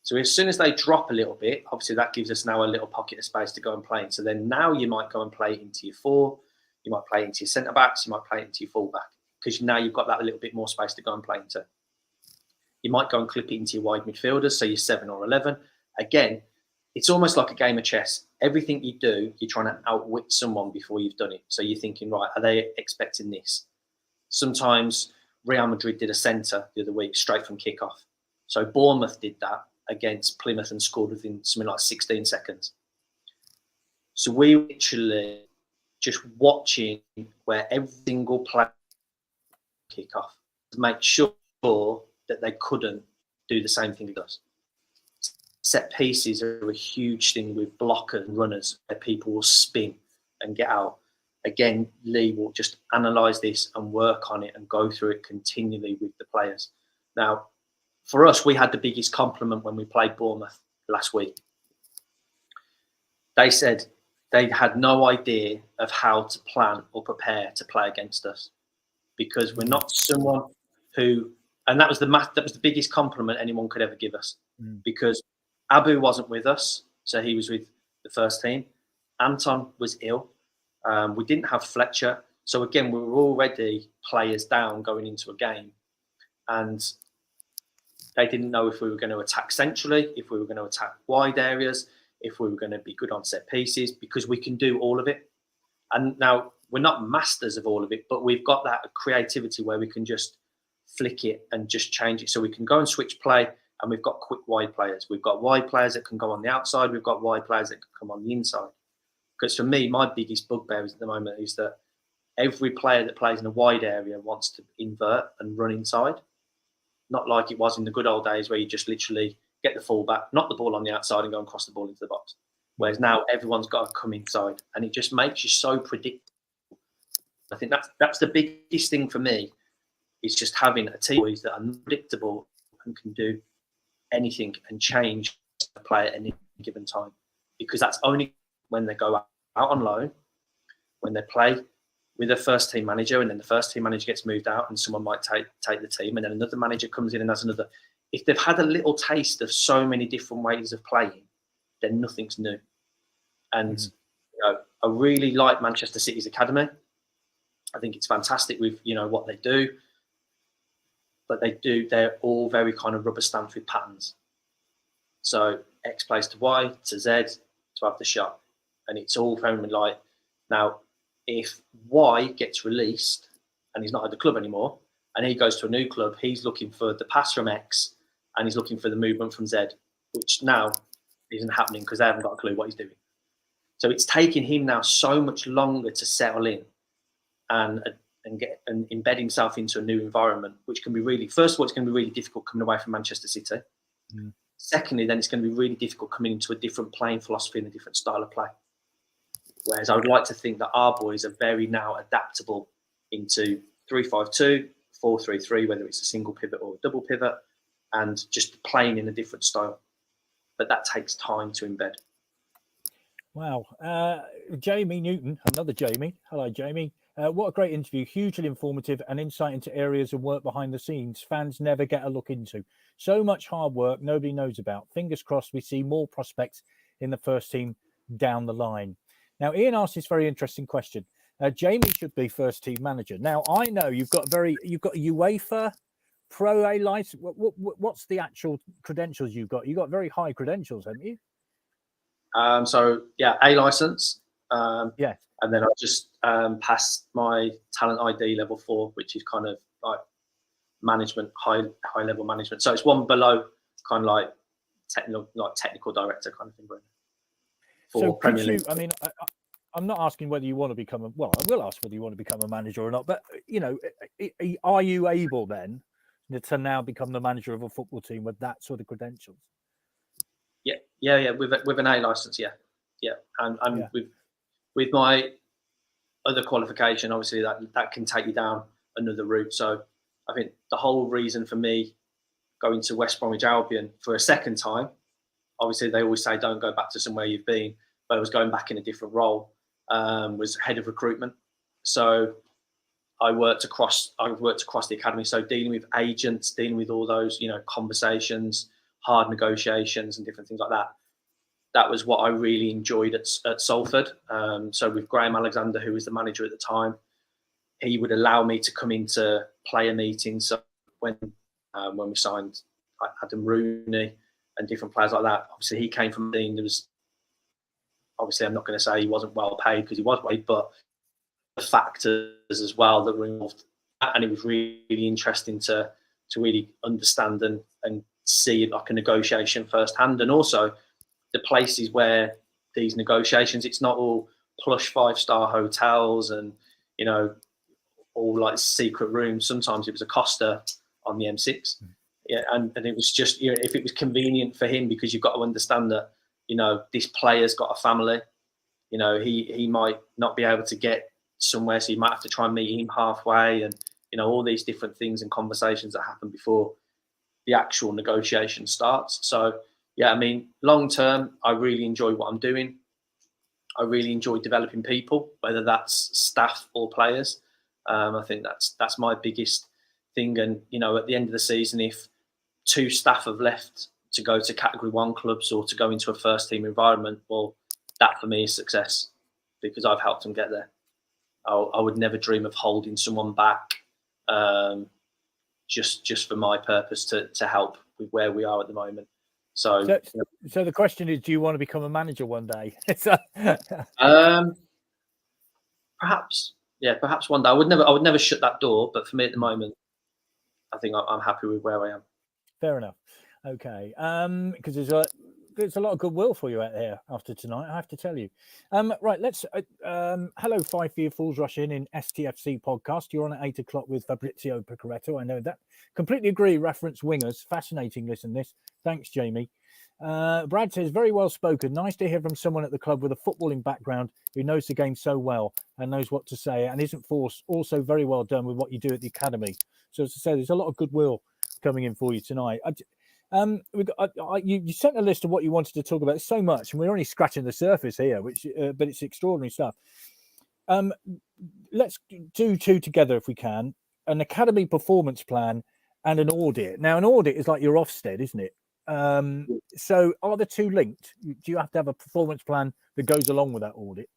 So as soon as they drop a little bit, obviously that gives us now a little pocket of space to go and play in. So then now you might go and play it into your 4, you might play it into your centre backs, you might play it into your full back, because now you've got that little bit more space to go and play into. You might go and clip it into your wide midfielders, so your 7 or 11. Again, it's almost like a game of chess. Everything you do, you're trying to outwit someone before you've done it. So you're thinking, right, are they expecting this? Sometimes Real Madrid did a centre the other week, straight from kickoff. So Bournemouth did that against Plymouth and scored within something like 16 seconds. So we literally just watching where every single player kickoff to make sure that they couldn't do the same thing as us. Set pieces are a huge thing with blockers and runners, where people will spin and get out. Again, Lee will just analyse this and work on it and go through it continually with the players. Now, for us, we had the biggest compliment when we played Bournemouth last week. They said they had no idea of how to plan or prepare to play against us, because we're not someone who, and that was the biggest compliment anyone could ever give us, because Abu wasn't with us, so he was with the first team. Anton was ill. We didn't have Fletcher. So again, we were already players down going into a game, and they didn't know if we were going to attack centrally, if we were going to attack wide areas, if we were going to be good on set pieces, because we can do all of it. And now we're not masters of all of it, but we've got that creativity where we can just flick it and just change it. So we can go and switch play, and we've got quick wide players. We've got wide players that can go on the outside. We've got wide players that can come on the inside. Because for me, my biggest bugbear at the moment is that every player that plays in a wide area wants to invert and run inside. Not like it was in the good old days where you just literally get the fullback, knock the ball on the outside and go and cross the ball into the box. Whereas now everyone's got to come inside, and it just makes you so predictable. I think that's the biggest thing for me, is just having a team that are predictable and can do anything and change the play at any given time. Because that's only when they go out on loan, when they play with a first team manager, and then the first team manager gets moved out and someone might take the team, and then another manager comes in and has another. If they've had a little taste of so many different ways of playing, then nothing's new. And I really like Manchester City's academy. I think it's fantastic with what they do, but they're all very kind of rubber stamped with patterns. So X plays to Y to Z to have the shot, and it's all very like now. If Y gets released and he's not at the club anymore, and he goes to a new club, he's looking for the pass from X and he's looking for the movement from Z, which now isn't happening because they haven't got a clue what he's doing. So it's taking him now so much longer to settle in and embed himself into a new environment, which can be really, first of all, it's going to be really difficult coming away from Manchester City. Secondly, then it's going to be really difficult coming into a different playing philosophy and a different style of play. Whereas I would like to think that our boys are very now adaptable into 3-5-2, 4-3-3, whether it's a single pivot or a double pivot, and just playing in a different style. But that takes time to embed. Wow. Jamie Newton, another Jamie. Hello, Jamie. What a great interview. Hugely informative and insight into areas of work behind the scenes fans never get a look into. So much hard work nobody knows about. Fingers crossed we see more prospects in the first team down the line. Now, Ian asked this very interesting question. Jamie should be first team manager. Now, I know you've got a UEFA Pro A license. What's the actual credentials you've got? You've got very high credentials, haven't you? So yeah, A license. Yeah. And then I just passed my talent ID level 4, which is kind of like management, high level management. So it's one below, kind of like technical director kind of thing. So Premier League. I mean, I'm not asking whether you want to become I will ask whether you want to become a manager or not. But are you able then to now become the manager of a football team with that sort of credentials? Yeah. With an A license, yeah. And with my other qualification, obviously that can take you down another route. So I think the whole reason for me going to West Bromwich Albion for a second time, obviously they always say don't go back to somewhere you've been, but I was going back in a different role, was head of recruitment. So I worked across the academy. So dealing with agents, dealing with all those, conversations, hard negotiations and different things like that. That was what I really enjoyed at Salford. So with Graham Alexander, who was the manager at the time, he would allow me to come into player meetings. So when we signed Adam Rooney and different players like that, obviously he came from the team. There was, obviously I'm not going to say he wasn't well paid because he was paid, but the factors as well that were involved. And it was really interesting to really understand and see like a negotiation firsthand, and also the places where these negotiations, it's not all plush 5-star hotels and all like secret rooms. Sometimes it was a Costa on the M6. Yeah, and it was just if it was convenient for him, because you've got to understand that this player's got a family. He might not be able to get somewhere, so you might have to try and meet him halfway, and all these different things and conversations that happen before the actual negotiation starts. So yeah, I mean, long term, I really enjoy what I'm doing. I really enjoy developing people, whether that's staff or players. I think that's my biggest thing. And at the end of the season, if 2 staff have left to go to Category 1 clubs or to go into a first team environment, well, that for me is success, because I've helped them get there. I would never dream of holding someone back just for my purpose to help with where we are at the moment. So the question is, do you want to become a manager one day? Perhaps one day. I would never shut that door, but for me at the moment, I think I'm happy with where I am. Fair enough. Okay, because there's there's a lot of goodwill for you out there after tonight, I have to tell you. Right, let's hello 5 for Fools Rush in STFC podcast. You're on at 8 o'clock with Fabrizio Picoretto. I know that. Completely agree. Reference wingers. Fascinating. Listen, this. Thanks, Jamie. Brad says, very well spoken. Nice to hear from someone at the club with a footballing background who knows the game so well and knows what to say and isn't forced. Also, very well done with what you do at the academy. So, as I say, there's a lot of goodwill coming in for you tonight. You sent a list of what you wanted to talk about. It's so much, and we're only scratching the surface here, but it's extraordinary stuff. Let's do two together if we can: an academy performance plan and an audit. Now, an audit is like your Ofsted, isn't it? So, are the two linked? Do you have to have a performance plan that goes along with that audit?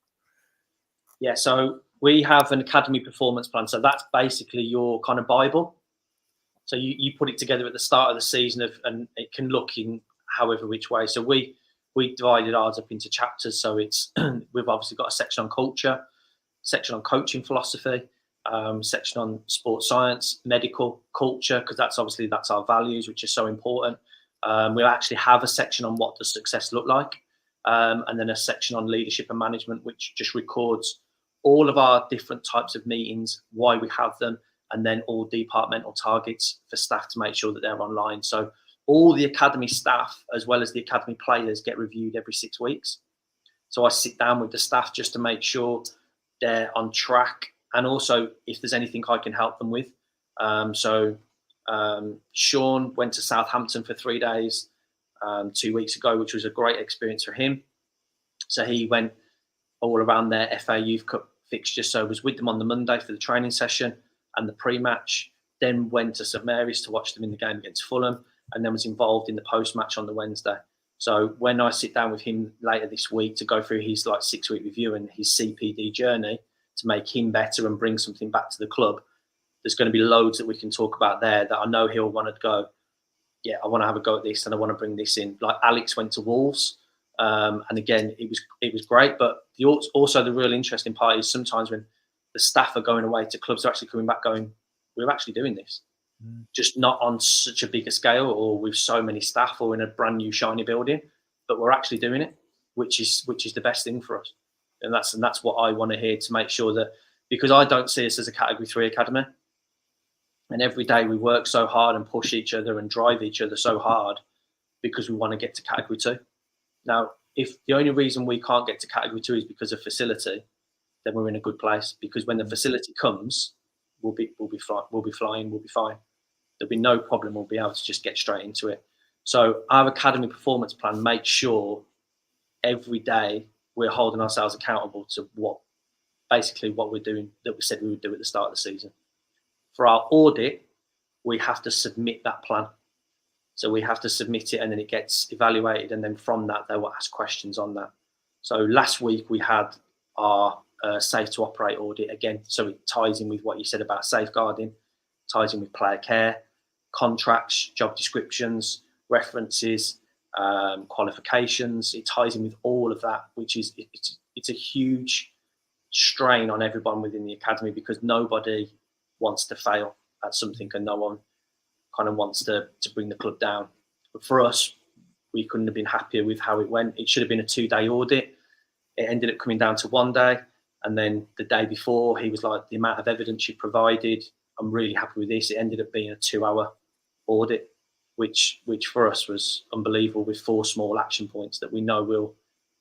Yeah. So we have an academy performance plan. So that's basically your kind of Bible. So you put it together at the start of the season, and it can look in however which way. So we divided ours up into chapters. So it's we've obviously got a section on culture, section on coaching philosophy, section on sports science, medical, culture, because that's our values, which is so important. We actually have a section on what does success look like, and then a section on leadership and management, which just records all of our different types of meetings, why we have them, and then all departmental targets for staff to make sure that they're online. So all the academy staff, as well as the academy players, get reviewed every 6 weeks. So I sit down with the staff just to make sure they're on track, and also if there's anything I can help them with. Sean went to Southampton for 3 days 2 weeks ago, which was a great experience for him. So he went all around their FA Youth Cup fixture. So I was with them on the Monday for the training session and the pre-match, then went to St Mary's to watch them in the game against Fulham, and then was involved in the post-match on the Wednesday. So when I sit down with him later this week to go through his 6-week review and his CPD journey to make him better and bring something back to the club, there's going to be loads that we can talk about there that I know he'll want to go, yeah, I want to have a go at this and I want to bring this in. Like Alex went to Wolves, and again, it was great. But also the real interesting part is sometimes when the staff are going away to clubs, they're actually coming back going, we're actually doing this. Just not on such a bigger scale or with so many staff or in a brand new shiny building, but we're actually doing it, which is the best thing for us. And that's what I want to hear, to make sure that, because I don't see us as a Category 3 academy. And every day we work so hard and push each other and drive each other so hard because we want to get to Category 2. Now, if the only reason we can't get to Category 2 is because of facility, then we're in a good place, because when the facility comes, we'll be flying, we'll be fine. There'll be no problem. We'll be able to just get straight into it. So our academy performance plan makes sure every day we're holding ourselves accountable to what we're doing that we said we would do at the start of the season. For our audit, we have to submit that plan. So we have to submit it, and then it gets evaluated, and then from that they will ask questions on that. So last week we had our safe to operate audit again. So it ties in with what you said about safeguarding, ties in with player care, contracts, job descriptions, references, qualifications. It ties in with all of that, which is it's a huge strain on everyone within the academy, because nobody wants to fail at something and no one kind of wants to bring the club down. But for us, we couldn't have been happier with how it went. It should have been a 2-day audit. It ended up coming down to 1 day. And then the day before, he was like, the amount of evidence you provided, I'm really happy with this. It ended up being a 2-hour audit, which for us was unbelievable, with 4 small action points that we know we'll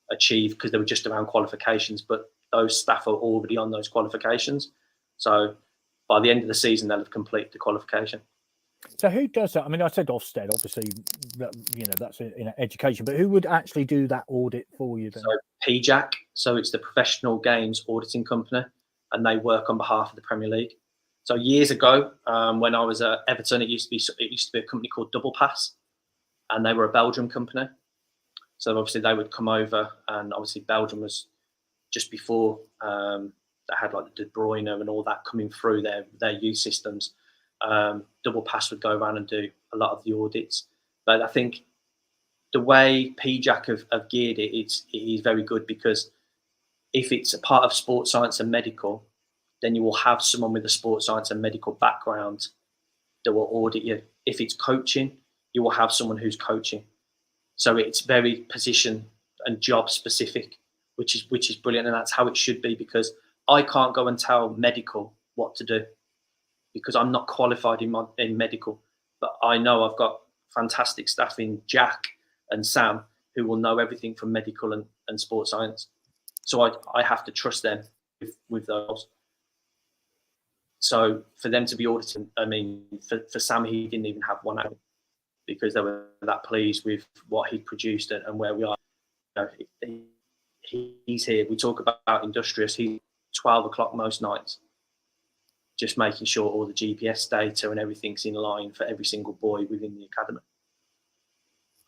achieve, because they were just around qualifications, but those staff are already on those qualifications. So by the end of the season, they'll have completed the qualification. So who does that? I mean, I said Ofsted, obviously, that's in education, but who would actually do that audit for you then? So PJAC, so it's the Professional Games Auditing Company, and they work on behalf of the Premier League. So years ago, when I was at Everton, it used to be a company called Double Pass, and they were a Belgium company. So obviously they would come over, and obviously Belgium was just before they had like the De Bruyne and all that coming through their youth systems. Double Pass would go around and do a lot of the audits. But I think the way PJAC have geared it is very good, because if it's a part of sports science and medical, then you will have someone with a sports science and medical background that will audit you. If it's coaching, you will have someone who's coaching. So it's very position and job specific, which is brilliant, and that's how it should be, because I can't go and tell medical what to do because I'm not qualified in medical, but I know I've got fantastic staff in Jack and Sam who will know everything from medical and sports science. So I have to trust them with those. So for them to be audited, I mean, for Sam, he didn't even have one out because they were that pleased with what he produced and where we are. You know, he's here. We talk about industrious. He's 12 o'clock most nights, just making sure all the GPS data and everything's in line for every single boy within the academy.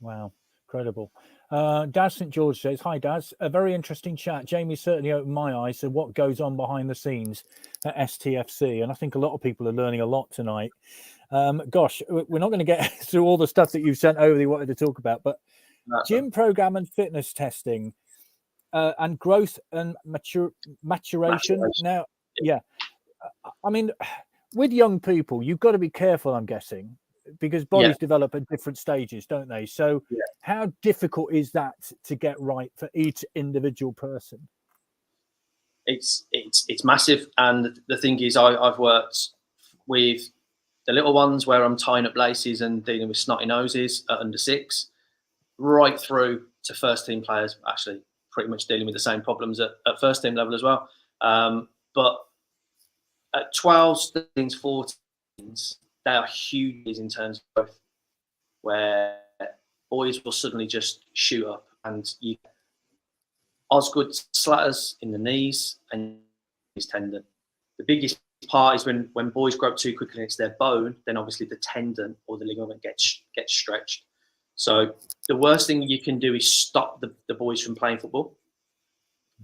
Wow, incredible. Daz St. George says, hi, Daz. A very interesting chat. Jamie certainly opened my eyes to what goes on behind the scenes at STFC. And I think a lot of people are learning a lot tonight. Gosh, we're not going to get through all the stuff that you've sent over that you wanted to talk about, but gym program and fitness testing and growth and maturation. Now, yeah, I mean, with young people, you've got to be careful, I'm guessing, because bodies develop at different stages, don't they? So how difficult is that to get right for each individual person? It's massive. And the thing is, I've worked with the little ones where I'm tying up laces and dealing with snotty noses at under 6, right through to first team players, actually pretty much dealing with the same problems at first team level as well. But at 12s, 13s, 14s, they are huge in terms of growth, where boys will suddenly just shoot up, and you get Osgood slatters in the knees and his tendon. The biggest part is when boys grow up too quickly and it's their bone, then obviously the tendon or the ligament gets stretched. So the worst thing you can do is stop the boys from playing football.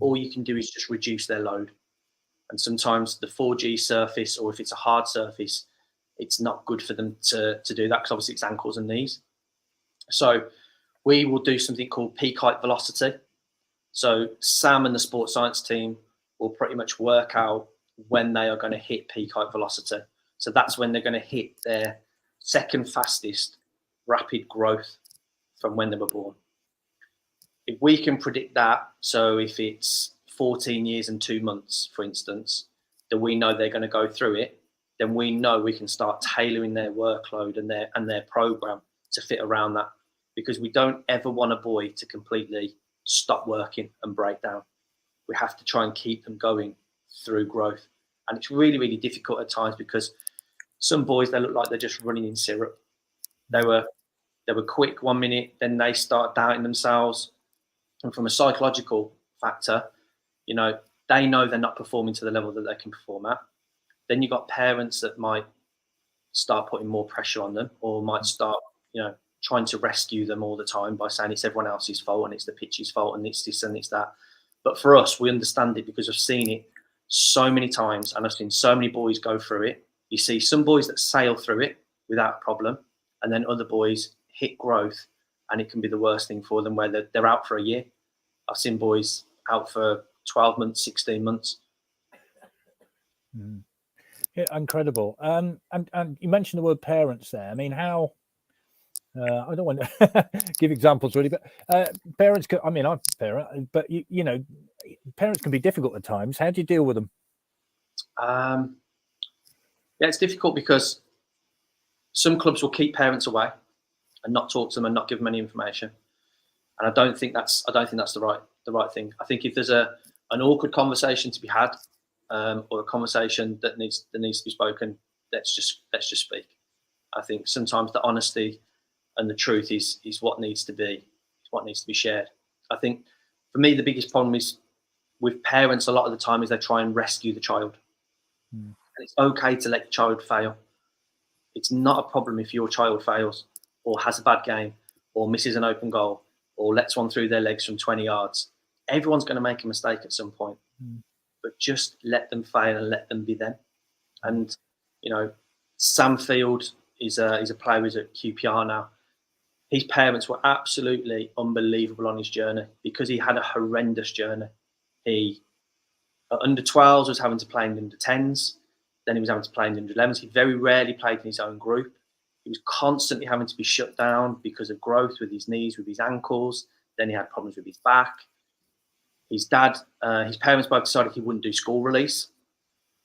All you can do is just reduce their load. And sometimes the 4G surface, or if it's a hard surface, it's not good for them to do that, because obviously it's ankles and knees. So we will do something called peak height velocity. So Sam and the sports science team will pretty much work out when they are going to hit peak height velocity. So that's when they're going to hit their second fastest rapid growth from when they were born. If we can predict that, so if it's 14 years and 2 months, for instance, that we know they're going to go through it, then we know we can start tailoring their workload and their program to fit around that, because we don't ever want a boy to completely stop working and break down. We have to try and keep them going through growth. And it's really, really difficult at times, because some boys, they look like they're just running in syrup. They were quick 1 minute, then they start doubting themselves. And from a psychological factor, you know, they know they're not performing to the level that they can perform at. Then you've got parents that might start putting more pressure on them, or might start, you know, trying to rescue them all the time by saying it's everyone else's fault and it's the pitch's fault and it's this and it's that. But for us, we understand it because I've seen it so many times, and I've seen so many boys go through it. You see some boys that sail through it without a problem, and then other boys hit growth and it can be the worst thing for them, where they're out for a year. I've seen boys out for 12 months, 16 months. Yeah, incredible. And you mentioned the word parents there. I mean, how, I don't want to give examples really, but parents can, I mean, I'm a parent, but you know, parents can be difficult at times. How do you deal with them? Yeah, it's difficult because some clubs will keep parents away and not talk to them and not give them any information. And I don't think that's the right thing. I think if there's an awkward conversation to be had, or a conversation that needs to be spoken, let's just speak. I think sometimes the honesty and the truth is what needs to be shared. I think for me the biggest problem is with parents a lot of the time is they try and rescue the child. And it's okay to let your child fail. It's not a problem if your child fails or has a bad game or misses an open goal or lets one through their legs from 20 yards. Everyone's going to make a mistake at some point. But just let them fail and let them be them. And, you know, Sam Field is a player who's at QPR now. His parents were absolutely unbelievable on his journey because he had a horrendous journey. He, at under 12s, was having to play in under 10s. Then he was having to play in under 11s. He very rarely played in his own group. He was constantly having to be shut down because of growth with his knees, with his ankles. Then he had problems with his back. His parents both decided he wouldn't do school release.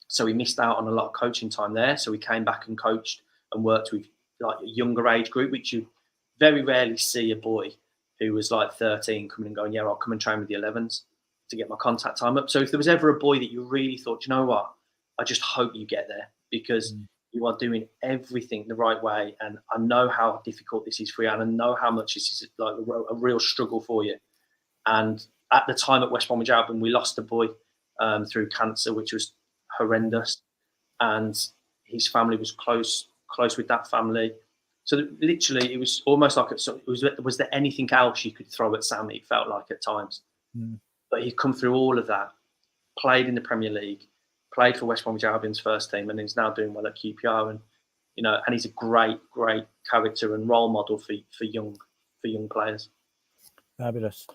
So he missed out on a lot of coaching time there. So he came back and coached and worked with like a younger age group, which you very rarely see a boy who was like 13 coming and going, yeah, I'll come and train with the 11s to get my contact time up. So if there was ever a boy that you really thought, you know what, I just hope you get there, because you are doing everything the right way. And I know how difficult this is for you. And I know how much this is like a real struggle for you. And at the time at West Bromwich Albion, we lost a boy through cancer, which was horrendous. And his family was close with that family. So literally, it was almost like was there anything else you could throw at Sam? It felt like at times. But he'd come through all of that, played in the Premier League, played for West Bromwich Albion's first team, and he's now doing well at QPR. And and he's a great character and role model for young players. Fabulous.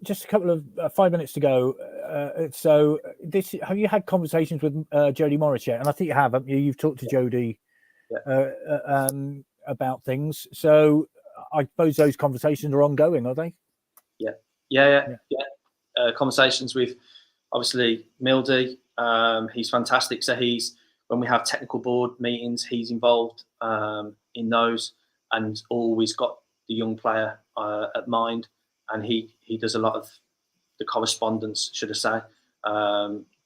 Just a couple of 5 minutes to go. So have you had conversations with Jody Morris yet? And I think you have, haven't you? You've talked to Jody about things. So I suppose those conversations are ongoing, are they? Yeah. Conversations with obviously Mildy. He's fantastic. So when we have technical board meetings, he's involved in those, and always got the young player at mind. And he does a lot of the correspondence, should I say.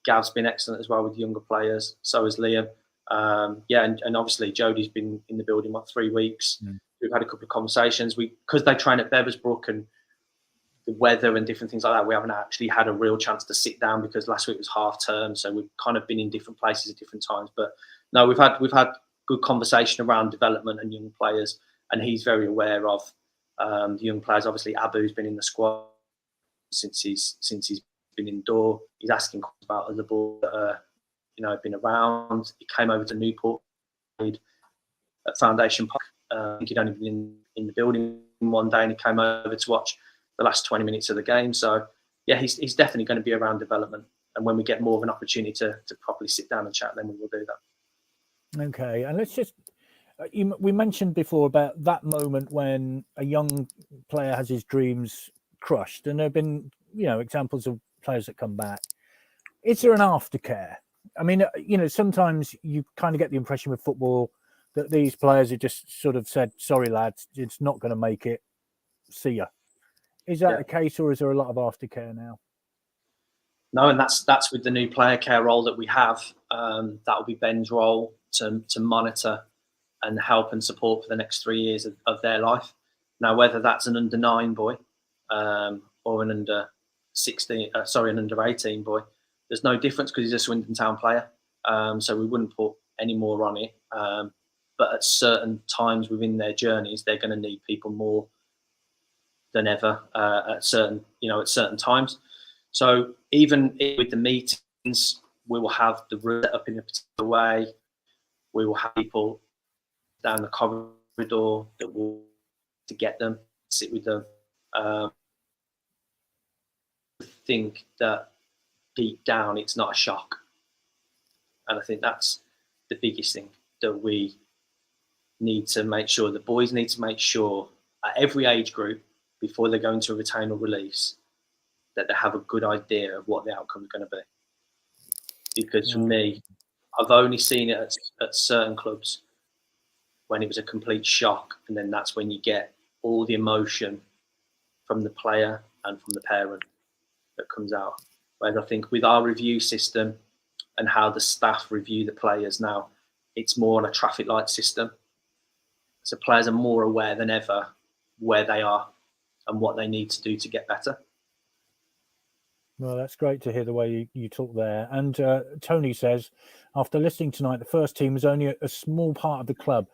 Gav's been excellent as well with younger players. So has Liam. And obviously Jody's been in the building 3 weeks. We've had a couple of conversations. Because they train at Beversbrook and the weather and different things like that, we haven't actually had a real chance to sit down because last week was half term. So we've kind of been in different places at different times. But no, we've had good conversation around development and young players, and he's very aware of the young players. Obviously, Abu's been in the squad since he's been indoor. He's asking about other boys that have been around. He came over to Newport, played at Foundation Park. I think he'd only been in the building one day, and he came over to watch the last 20 minutes of the game. So yeah, he's definitely going to be around development. And when we get more of an opportunity to properly sit down and chat, then we will do that. Okay, and let's just. We mentioned before about that moment when a young player has his dreams crushed, and there have been, examples of players that come back. Is there an aftercare? I mean, sometimes you kind of get the impression with football that these players have just sort of said, "Sorry, lads, it's not going to make it. See ya." Is that the case, or is there a lot of aftercare now? No, and that's with the new player care role that we have. That will be Ben's role to monitor and help and support for the next 3 years of their life. Now, whether that's an under 9 boy or an under 18 boy, there's no difference because he's a Swindon Town player. So we wouldn't put any more on it. But at certain times within their journeys, they're going to need people more than ever at certain times. So even with the meetings, we will have the room set up in a particular way. We will have people down the corridor that will to get them, sit with them. Think that deep down it's not a shock, and I think that's the biggest thing that we need to make sure. The boys need to make sure at every age group before they go into a retain or release that they have a good idea of what the outcome is going to be. Because for me, I've only seen it at certain clubs when it was a complete shock, and then that's when you get all the emotion from the player and from the parent that comes out. Whereas I think with our review system and how the staff review the players now, it's more on a traffic light system. So players are more aware than ever where they are and what they need to do to get better. Well, that's great to hear the way you talk there. And Tony says, after listening tonight, the first team was only a small part of the club.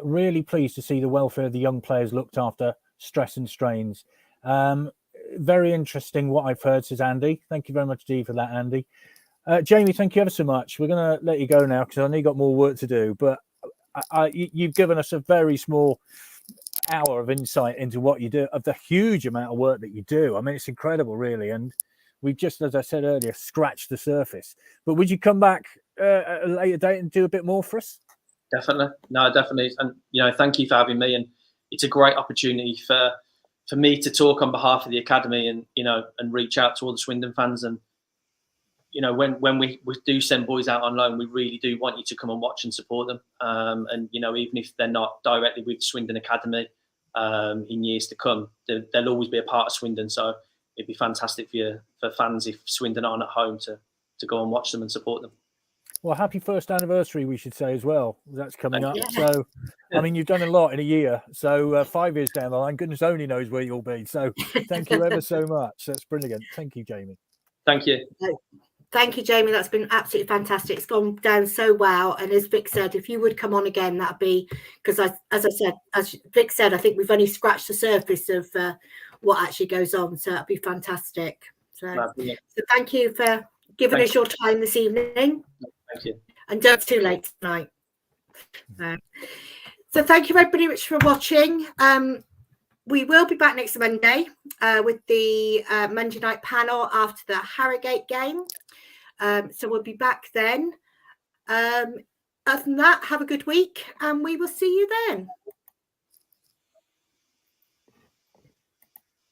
Really pleased to see the welfare of the young players looked after, stress and strains. Very interesting what I've heard, says Andy. Thank you very much, Dee, for that, Andy. Jamie, thank you ever so much. We're going to let you go now because I know you've got more work to do. But you've given us a very small hour of insight into what you do, of the huge amount of work that you do. I mean, it's incredible, really. And we've just, as I said earlier, scratched the surface. But would you come back at a later date and do a bit more for us? Definitely. No, definitely. And, thank you for having me. And it's a great opportunity for me to talk on behalf of the academy and, and reach out to all the Swindon fans. And, when we do send boys out on loan, we really do want you to come and watch and support them. And, even if they're not directly with Swindon Academy in years to come, they'll always be a part of Swindon. So it'd be fantastic for fans if Swindon aren't at home to go and watch them and support them. Well, happy first anniversary, we should say as well. That's coming up. you. So, I mean, you've done a lot in a year. So 5 years down the line, goodness only knows where you'll be. So thank you ever so much. That's brilliant. Thank you, Jamie. Thank you. Thank you, Jamie. That's been absolutely fantastic. It's gone down so well. And as Vic said, if you would come on again, that'd be, because as Vic said, I think we've only scratched the surface of what actually goes on. So that'd be fantastic. So thank you for giving us your time this evening. Thank you. And don't too late tonight. So thank you everybody much for watching. We will be back next Monday with the Monday night panel after the Harrogate game. So we'll be back then. Other than that, have a good week and we will see you then.